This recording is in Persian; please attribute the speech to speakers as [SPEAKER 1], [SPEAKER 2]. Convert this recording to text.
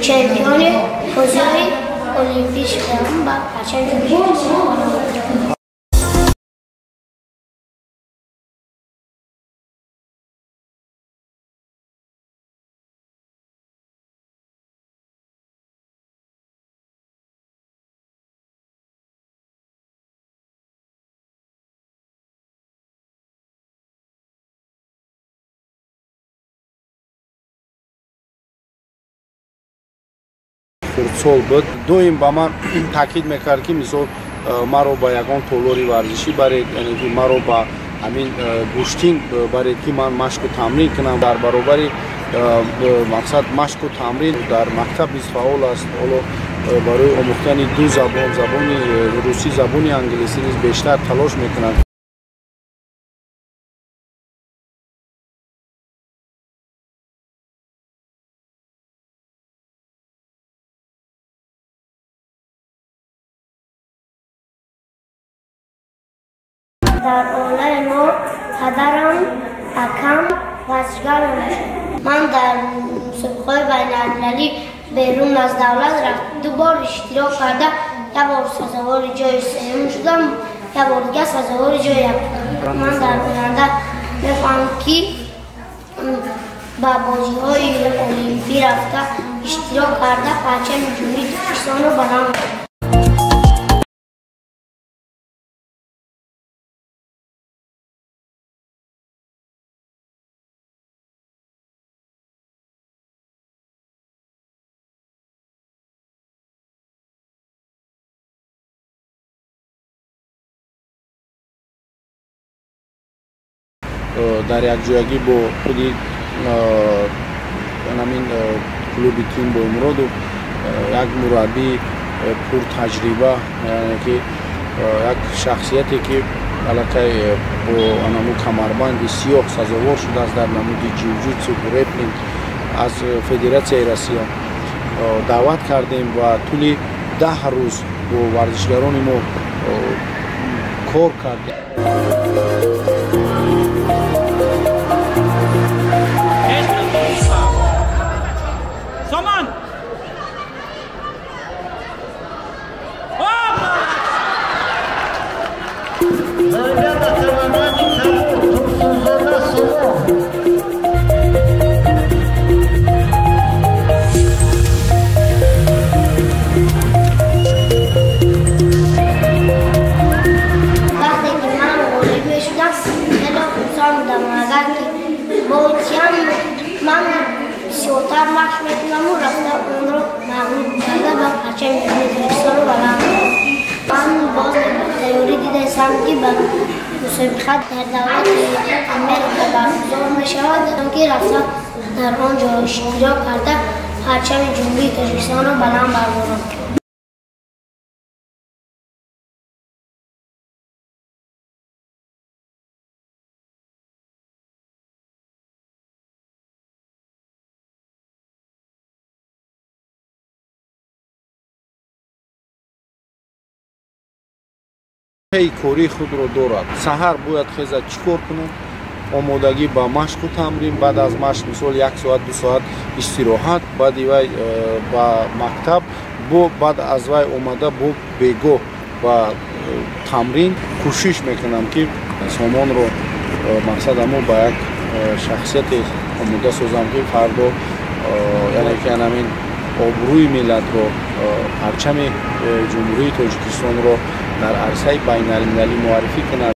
[SPEAKER 1] چمپیون حوزه المپیک شدم و پرچم جمهوری اسلامی.
[SPEAKER 2] Хурцол буд доим ба ман таъкид мекард ки мисол маро ба ягон толори варзишӣ баред, яъне ки маро ба ҳамин гӯштин баред ки ман машқу тамрин кунам. Дар баробари мақсад машқу тамрин дар мактаб низ фаъол аст. Ҳоло барои омӯхтани ду забон, забони русӣ, забони англисӣ низ бештар талош мекунад.
[SPEAKER 1] در اولای ما پدرم اکم ورزشگر میشد. من در مسابقه‌های بین‌المللی بیرون از دولت رفت. دو بار اشتراک کرده، یک بار سزاوار جای سوم شدم، یک بار دیگه سزاوار جای یکم. من در آینده می‌خواهم که با بازی‌های المپیک رفته اشتراک کرده پرچم جمهوری ترکستان رو بلند کنم. дар якҷоягӣ бо худи ҳамин клуби тим бо Имроду як мураббии пуртаҷриба, яъне ки як шахсияте ки аллакай бо анаmu камарбанди сиёҳ сазовор шудааст дар намуди ҷиу-ҷитсу, греплинг аз Федератсияи Россия даъват кардем ва тӯли 10 рӯз бо варзишгарони мо кор кардем. من بسیارتر مشق میکنم و رفتم اون رو مغلوب کرده و پرچم جمهوری ترکستان رو بلند کردم. من باز تئوری دیدم که به مسابقات در دولت امریکا برگزار میشود که رفتم در آنجا اشتراک کرده پرچم جمهوری ترکستان رو بلند بردارم.
[SPEAKER 2] کاری خود رو دارد. سحر باید خیزد چیکار کنه؟ آمادگی با مشق و تمرین. بعد از مشق مثال 1 ساعت 2 ساعت استراحت، بعد وای با مکتب بعد از وای اومده با بگو و تمرین کوشش میکنم که سامان رو مقصد امو با یک شخصیت آماده سازم که فردا یعنی که همین آبروی ملت رو، پرچم جمهوری تاجیکستان رو در عرصه بین‌المللی معرفی کنند.